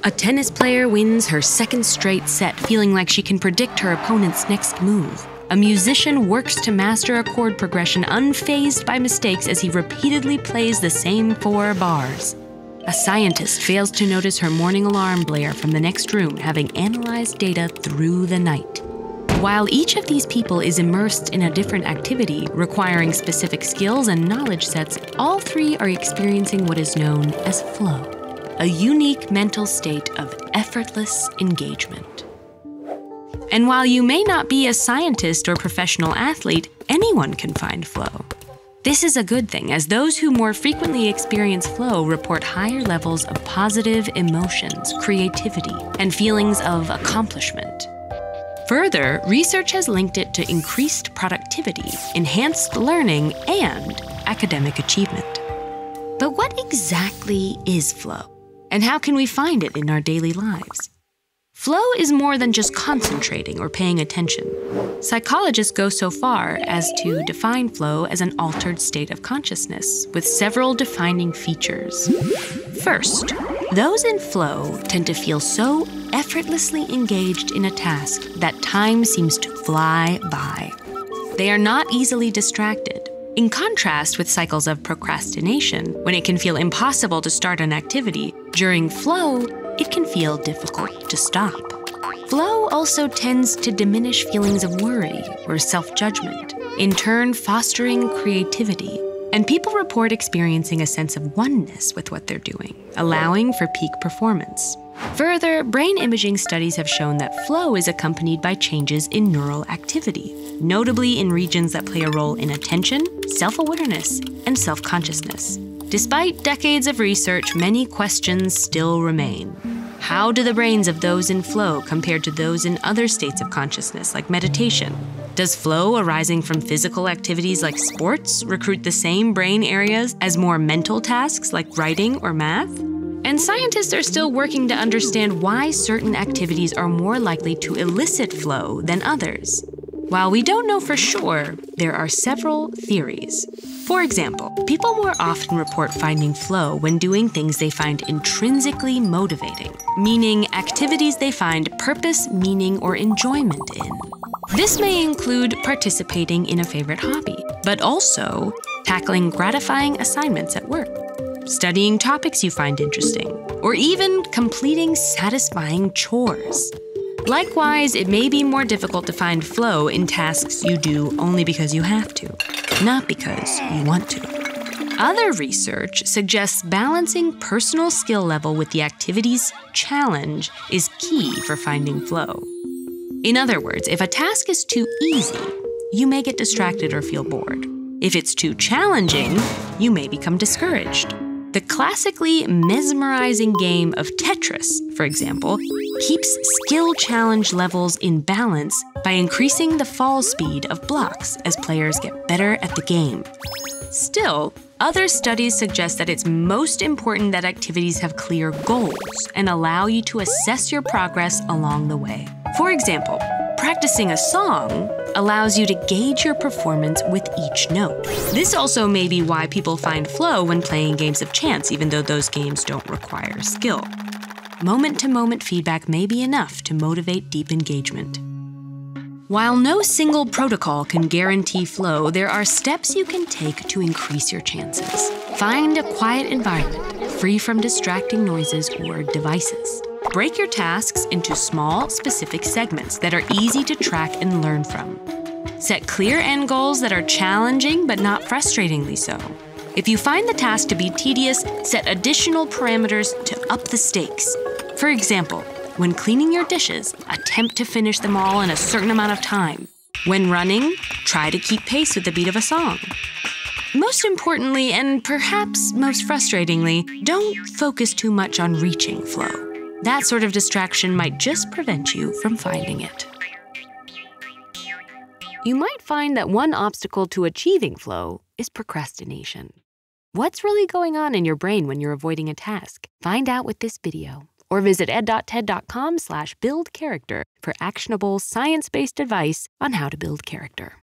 A tennis player wins her second straight set, feeling like she can predict her opponent's next move. A musician works to master a chord progression unfazed by mistakes as he repeatedly plays the same 4 bars. A scientist fails to notice her morning alarm blare from the next room, having analyzed data through the night. While each of these people is immersed in a different activity, requiring specific skills and knowledge sets, all 3 are experiencing what is known as flow, a unique mental state of effortless engagement. And while you may not be a scientist or professional athlete, anyone can find flow. This is a good thing, as those who more frequently experience flow report higher levels of positive emotions, creativity, and feelings of accomplishment. Further, research has linked it to increased productivity, enhanced learning, and academic achievement. But what exactly is flow? And how can we find it in our daily lives? Flow is more than just concentrating or paying attention. Psychologists go so far as to define flow as an altered state of consciousness, with several defining features. First, those in flow tend to feel so effortlessly engaged in a task that time seems to fly by. They are not easily distracted. In contrast with cycles of procrastination, when it can feel impossible to start an activity, during flow, it can feel difficult to stop. Flow also tends to diminish feelings of worry or self-judgment, in turn fostering creativity. And people report experiencing a sense of oneness with what they're doing, allowing for peak performance. Further, brain imaging studies have shown that flow is accompanied by changes in neural activity, notably in regions that play a role in attention, self-awareness, and self-consciousness. Despite decades of research, many questions still remain. How do the brains of those in flow compare to those in other states of consciousness, like meditation? Does flow arising from physical activities like sports recruit the same brain areas as more mental tasks like writing or math? And scientists are still working to understand why certain activities are more likely to elicit flow than others. While we don't know for sure, there are several theories. For example, people more often report finding flow when doing things they find intrinsically motivating, meaning activities they find purpose, meaning, or enjoyment in. This may include participating in a favorite hobby, but also tackling gratifying assignments at work, studying topics you find interesting, or even completing satisfying chores. Likewise, it may be more difficult to find flow in tasks you do only because you have to, not because you want to. Other research suggests balancing personal skill level with the activity's challenge is key for finding flow. In other words, if a task is too easy, you may get distracted or feel bored. If it's too challenging, you may become discouraged. The classically mesmerizing game of Tetris, for example, keeps skill challenge levels in balance by increasing the fall speed of blocks as players get better at the game. Still, other studies suggest that it's most important that activities have clear goals and allow you to assess your progress along the way. For example, practicing a song allows you to gauge your performance with each note. This also may be why people find flow when playing games of chance, even though those games don't require skill. Moment-to-moment feedback may be enough to motivate deep engagement. While no single protocol can guarantee flow, there are steps you can take to increase your chances. Find a quiet environment, free from distracting noises or devices. Break your tasks into small, specific segments that are easy to track and learn from. Set clear end goals that are challenging but not frustratingly so. If you find the task to be tedious, set additional parameters to up the stakes. For example, when cleaning your dishes, attempt to finish them all in a certain amount of time. When running, try to keep pace with the beat of a song. Most importantly, and perhaps most frustratingly, don't focus too much on reaching flow. That sort of distraction might just prevent you from finding it. You might find that one obstacle to achieving flow is procrastination. What's really going on in your brain when you're avoiding a task? Find out with this video. Or visit ed.ted.com/buildcharacter for actionable, science-based advice on how to build character.